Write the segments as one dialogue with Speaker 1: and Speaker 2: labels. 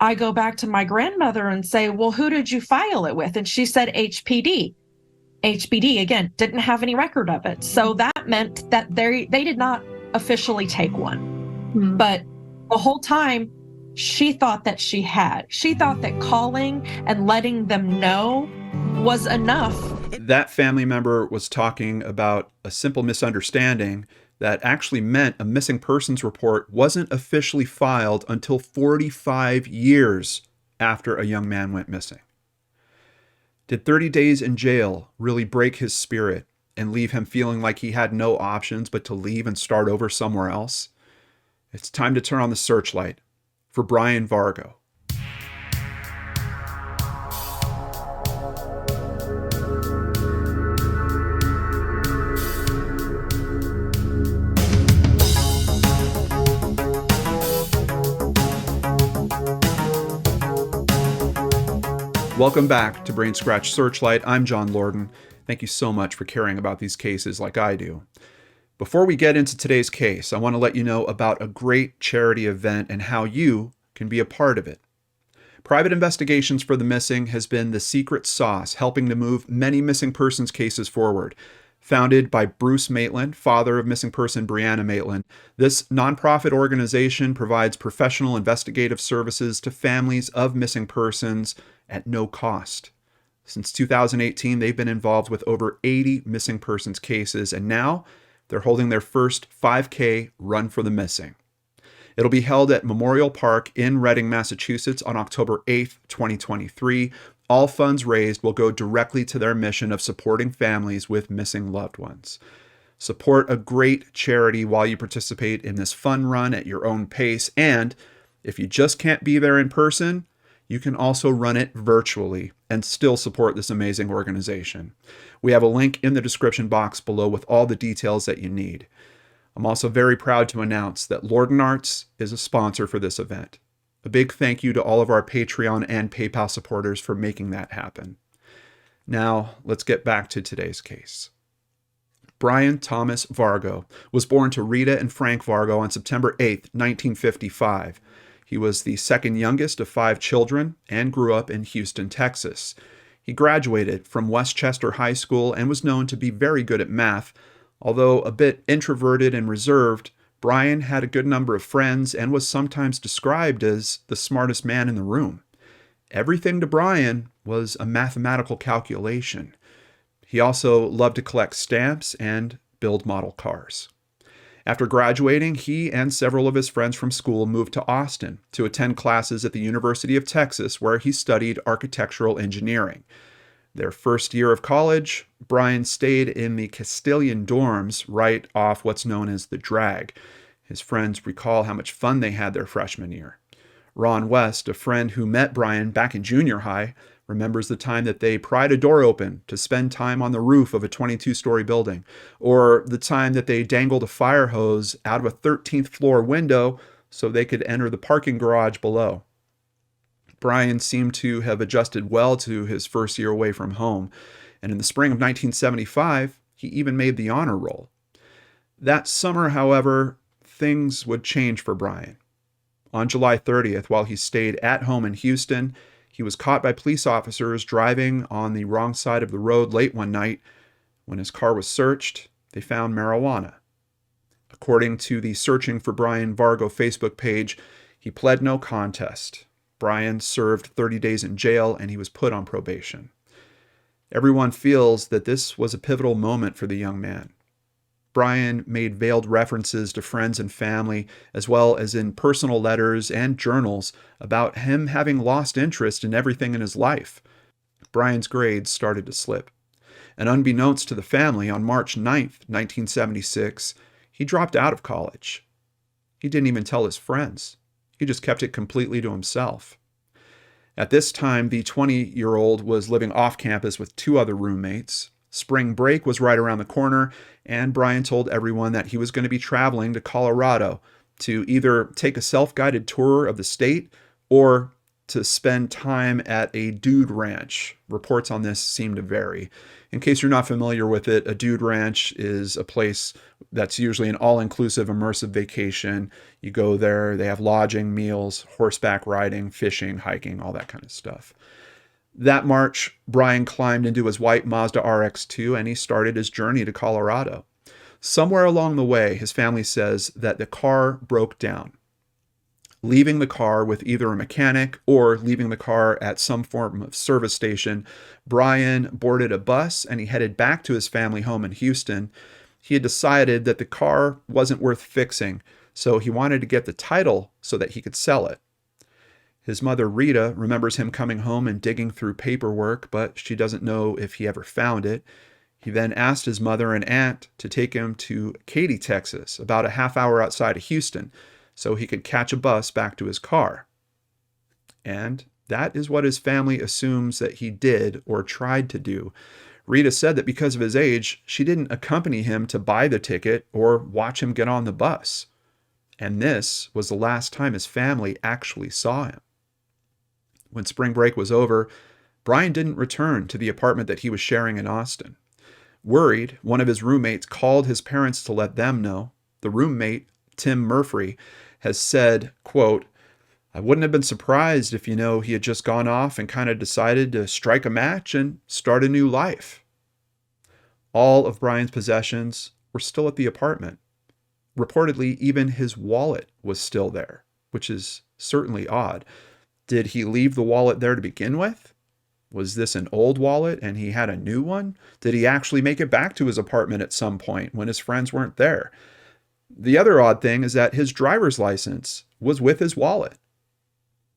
Speaker 1: I go back to my grandmother and say, well, who did you file it with? And she said HPD. HPD, again, didn't have any record of it. So that meant that they did not officially take one. But the whole time, she thought that she had. She thought that calling and letting them know was enough.
Speaker 2: That family member was talking about a simple misunderstanding that actually meant a missing persons report wasn't officially filed until 45 years after a young man went missing. Did 30 days in jail really break his spirit and leave him feeling like he had no options but to leave and start over somewhere else? It's time to turn on the searchlight for Brian Vargo. Welcome back to Brain Scratch Searchlight. I'm John Lorden. Thank you so much for caring about these cases like I do. Before we get into today's case, I want to let you know about a great charity event and how you can be a part of it. Private Investigations for the Missing has been the secret sauce helping to move many missing persons cases forward. Founded by Bruce Maitland, father of missing person Brianna Maitland, this nonprofit organization provides professional investigative services to families of missing persons at no cost. Since 2018, they've been involved with over 80 missing persons cases, and now they're holding their first 5K Run for the Missing. It'll be held at Memorial Park in Reading, Massachusetts on October 8th, 2023. All funds raised will go directly to their mission of supporting families with missing loved ones. Support a great charity while you participate in this fun run at your own pace, and if you just can't be there in person, you can also run it virtually and still support this amazing organization. We have a link in the description box below with all the details that you need. I'm also very proud to announce that LordanArts is a sponsor for this event. A big thank you to all of our Patreon and PayPal supporters for making that happen. Now, let's get back to today's case. Brian Thomas Vargo was born to Rita and Frank Vargo on September 8, 1955. He was the second youngest of 5 children and grew up in Houston, Texas. He graduated from Westchester High School and was known to be very good at math. Although a bit introverted and reserved, Brian had a good number of friends and was sometimes described as the smartest man in the room. Everything to Brian was a mathematical calculation. He also loved to collect stamps and build model cars. After graduating, he and several of his friends from school moved to Austin to attend classes at the University of Texas, where he studied architectural engineering. Their first year of college, Brian stayed in the Castilian dorms right off what's known as the Drag. His friends recall how much fun they had their freshman year. Ron West, a friend who met Brian back in junior high, remembers the time that they pried a door open to spend time on the roof of a 22-story building, or the time that they dangled a fire hose out of a 13th floor window so they could enter the parking garage below. Brian seemed to have adjusted well to his first year away from home, and in the spring of 1975, he even made the honor roll. That summer, however, things would change for Brian. On July 30th, while he stayed at home in Houston, he was caught by police officers driving on the wrong side of the road late one night. When his car was searched, they found marijuana. According to the Searching for Brian Vargo Facebook page, he pled no contest. Brian served 30 days in jail and he was put on probation. Everyone feels that this was a pivotal moment for the young man. Brian made veiled references to friends and family, as well as in personal letters and journals about him having lost interest in everything in his life. Brian's grades started to slip. And unbeknownst to the family, on March 9th, 1976, he dropped out of college. He didn't even tell his friends. He just kept it completely to himself. At this time, the 20-year-old was living off campus with 2 other roommates. Spring break was right around the corner, and Brian told everyone that he was going to be traveling to Colorado to either take a self-guided tour of the state or to spend time at a dude ranch. Reports on this seem to vary. In case you're not familiar with it, a dude ranch is a place that's usually an all-inclusive immersive vacation. You go there, they have lodging, meals, horseback riding, fishing, hiking, all that kind of stuff. That March, Brian climbed into his white Mazda RX-2 and he started his journey to Colorado. Somewhere along the way, his family says that the car broke down. Leaving the car with either a mechanic or leaving the car at some form of service station, Brian boarded a bus and he headed back to his family home in Houston. He had decided that the car wasn't worth fixing, so he wanted to get the title so that he could sell it. His mother, Rita, remembers him coming home and digging through paperwork, but she doesn't know if he ever found it. He then asked his mother and aunt to take him to Katy, Texas, about a half hour outside of Houston, so he could catch a bus back to his car. And that is what his family assumes that he did or tried to do. Rita said that because of his age, she didn't accompany him to buy the ticket or watch him get on the bus. And this was the last time his family actually saw him. When spring break was over, Brian didn't return to the apartment that he was sharing in Austin. Worried, one of his roommates called his parents to let them know. The roommate, Tim Murphy, has said, quote, "I wouldn't have been surprised if, he had just gone off and kind of decided to strike a match and start a new life." All of Brian's possessions were still at the apartment. Reportedly, even his wallet was still there, which is certainly odd. Did he leave the wallet there to begin with? Was this an old wallet and he had a new one? Did he actually make it back to his apartment at some point when his friends weren't there? The other odd thing is that his driver's license was with his wallet.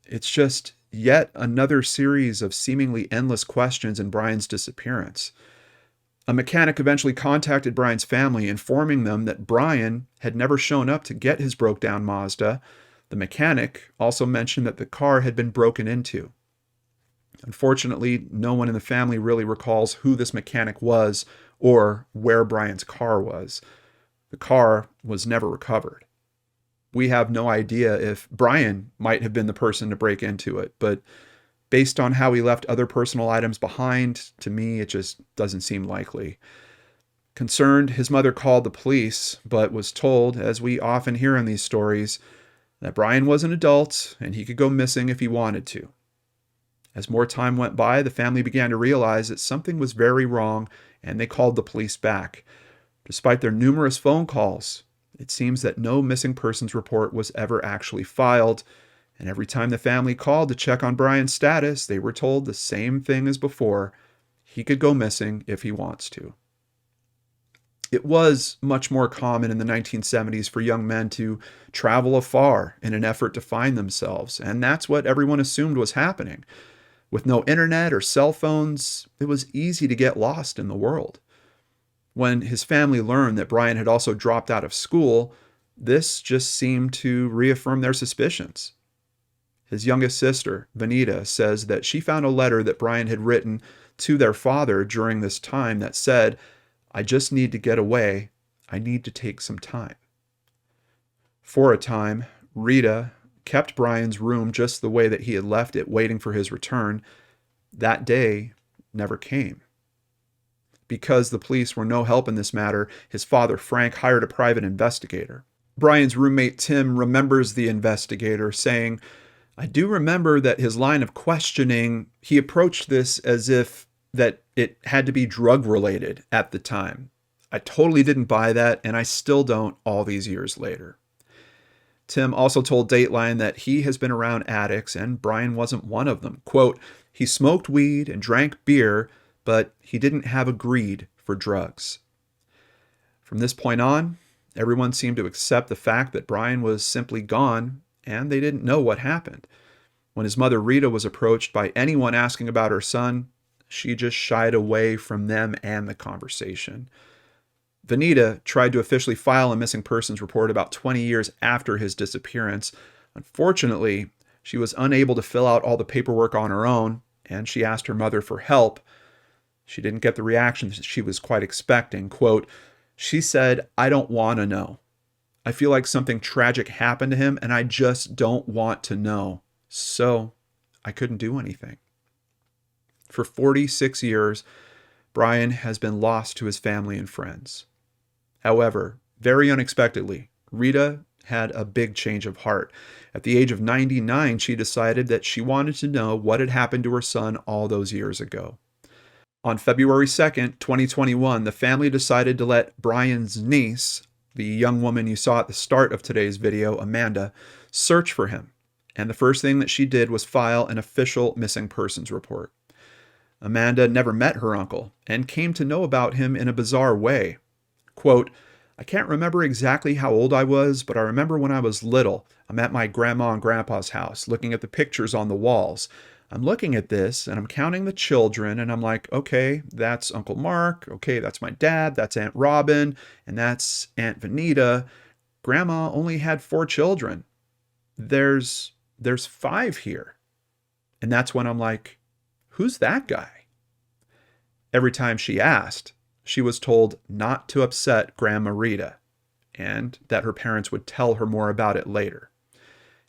Speaker 2: It's just yet another series of seemingly endless questions in Brian's disappearance. A mechanic eventually contacted Brian's family, informing them that Brian had never shown up to get his broke-down Mazda. The mechanic also mentioned that the car had been broken into. Unfortunately, no one in the family really recalls who this mechanic was or where Brian's car was. The car was never recovered. We have no idea if Brian might have been the person to break into it, but based on how he left other personal items behind, to me, it just doesn't seem likely. Concerned, his mother called the police, but was told, as we often hear in these stories, that Brian was an adult and he could go missing if he wanted to. As more time went by, the family began to realize that something was very wrong, and they called the police back. Despite their numerous phone calls, it seems that no missing persons report was ever actually filed, and every time the family called to check on Brian's status, they were told the same thing as before: he could go missing if he wants to. It was much more common in the 1970s for young men to travel afar in an effort to find themselves, and that's what everyone assumed was happening. With no internet or cell phones, it was easy to get lost in the world. When his family learned that Brian had also dropped out of school, this just seemed to reaffirm their suspicions. His youngest sister, Vanita, says that she found a letter that Brian had written to their father during this time that said, "I just need to get away. I need to take some time." For a time, Rita kept Brian's room just the way that he had left it, waiting for his return. That day never came. Because the police were no help in this matter, his father, Frank, hired a private investigator. Brian's roommate, Tim, remembers the investigator saying, "I do remember that his line of questioning, he approached this as if that it had to be drug-related at the time. I totally didn't buy that, and I still don't all these years later." Tim also told Dateline that he has been around addicts, and Brian wasn't one of them. Quote, "He smoked weed and drank beer, but he didn't have a greed for drugs." From this point on, everyone seemed to accept the fact that Brian was simply gone, and they didn't know what happened. When his mother, Rita, was approached by anyone asking about her son, she just shied away from them and the conversation. Vanita tried to officially file a missing persons report about 20 years after his disappearance. Unfortunately, she was unable to fill out all the paperwork on her own, and she asked her mother for help. She didn't get the reaction that she was quite expecting. Quote, "She said, 'I don't want to know. I feel like something tragic happened to him, and I just don't want to know. So I couldn't do anything. For 46 years, Brian has been lost to his family and friends. However, very unexpectedly, Rita had a big change of heart. At the age of 99, she decided that she wanted to know what had happened to her son all those years ago. On February 2nd, 2021, the family decided to let Brian's niece, the young woman you saw at the start of today's video, Amanda, search for him. And the first thing that she did was file an official missing persons report. Amanda never met her uncle and came to know about him in a bizarre way. Quote, "I can't remember exactly how old I was, but I remember when I was little, I'm at my grandma and grandpa's house looking at the pictures on the walls. I'm looking at this and I'm counting the children and I'm like, okay, that's Uncle Mark. Okay, that's my dad. That's Aunt Robin. And that's Aunt Vanita. Grandma only had 4 children. There's 5 here." And that's when I'm like, who's that guy? Every time she asked, she was told not to upset Grandma Rita and that her parents would tell her more about it later.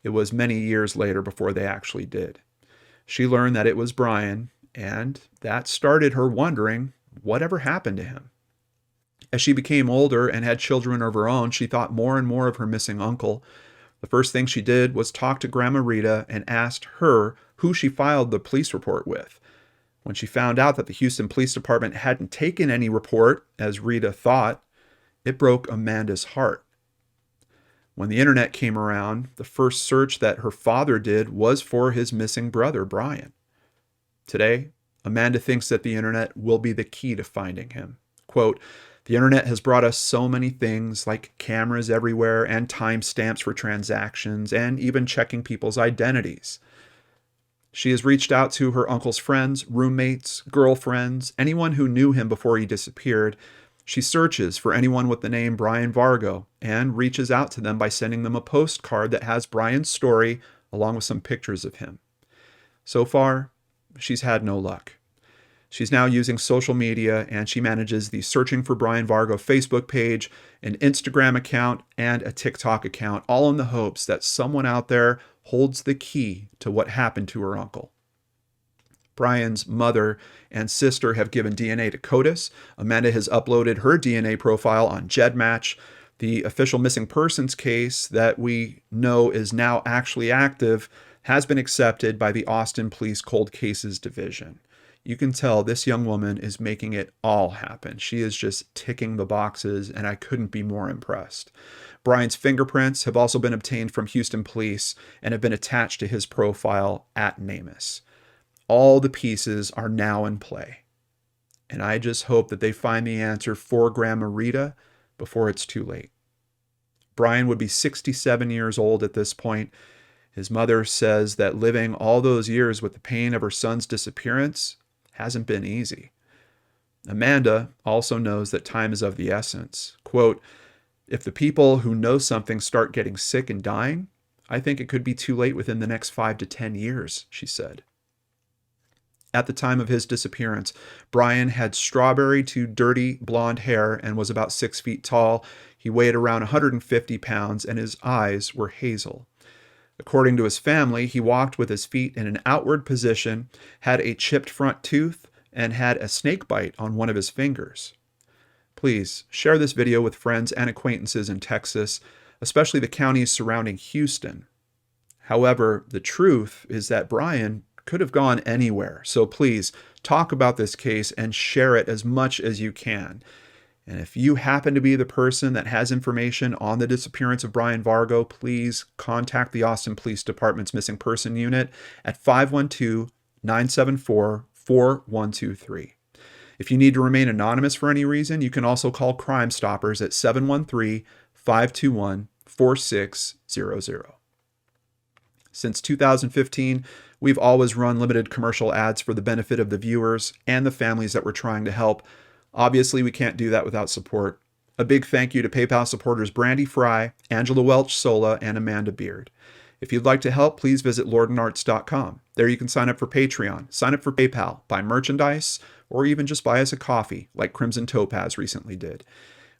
Speaker 2: It was many years later before they actually did. She learned that it was Brian, and that started her wondering whatever happened to him. As she became older and had children of her own, she thought more and more of her missing uncle. The first thing she did was talk to Grandma Rita and asked her who she filed the police report with. When she found out that the Houston Police Department hadn't taken any report, as Rita thought, it broke Amanda's heart. When the internet came around, the first search that her father did was for his missing brother, Brian. Today, Amanda thinks that the internet will be the key to finding him. Quote, "The internet has brought us so many things like cameras everywhere and timestamps for transactions and even checking people's identities." She has reached out to her uncle's friends, roommates, girlfriends, anyone who knew him before he disappeared. She searches for anyone with the name Brian Vargo and reaches out to them by sending them a postcard that has Brian's story along with some pictures of him. So far, she's had no luck. She's now using social media and she manages the Searching for Brian Vargo Facebook page, an Instagram account, and a TikTok account, all in the hopes that someone out there holds the key to what happened to her uncle. Brian's mother and sister have given DNA to CODIS. Amanda has uploaded her DNA profile on GEDmatch. The official missing persons case that we know is now actually active has been accepted by the Austin Police Cold Cases Division. You can tell this young woman is making it all happen. She is just ticking the boxes, and I couldn't be more impressed. Brian's fingerprints have also been obtained from Houston police and have been attached to his profile at NamUs. All the pieces are now in play. And I just hope that they find the answer for Grandma Rita before it's too late. Brian would be 67 years old at this point. His mother says that living all those years with the pain of her son's disappearance hasn't been easy. Amanda also knows that time is of the essence. Quote, "If the people who know something start getting sick and dying, I think it could be too late within the next 5 to 10 years, she said. At the time of his disappearance, Brian had strawberry to dirty blonde hair and was about 6 feet tall. He weighed around 150 pounds and his eyes were hazel. According to his family, he walked with his feet in an outward position, had a chipped front tooth, and had a snake bite on one of his fingers. Please share this video with friends and acquaintances in Texas, especially the counties surrounding Houston. However, the truth is that Brian could have gone anywhere, so please talk about this case and share it as much as you can. And if you happen to be the person that has information on the disappearance of Brian Vargo, please contact the Austin Police Department's Missing Person Unit at 512-974-4123. If you need to remain anonymous for any reason, you can also call Crime Stoppers at 713-521-4600. Since 2015, we've always run limited commercial ads for the benefit of the viewers and the families that we're trying to help. Obviously, we can't do that without support. A big thank you to PayPal supporters Brandy Fry, Angela Welch-Sola, and Amanda Beard. If you'd like to help, please visit LordanArts.com. There you can sign up for Patreon, sign up for PayPal, buy merchandise, or even just buy us a coffee, like Crimson Topaz recently did.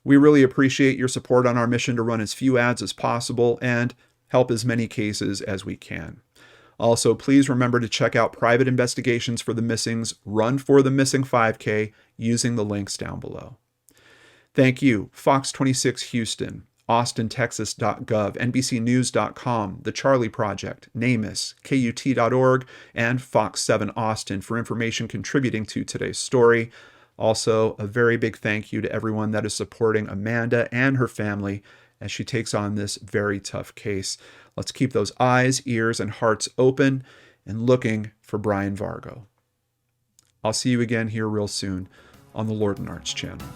Speaker 2: We really appreciate your support on our mission to run as few ads as possible and help as many cases as we can. Also, please remember to check out Private Investigations for the Missing's Run for the Missing 5K using the links down below. Thank you, Fox 26 Houston, AustinTexas.gov, NBCNews.com, The Charlie Project, NamUs, KUT.org, and Fox 7 Austin for information contributing to today's story. Also, a very big thank you to everyone that is supporting Amanda and her family as she takes on this very tough case. Let's keep those eyes, ears, and hearts open and looking for Brian Vargo. I'll see you again here real soon on the LordanArts channel.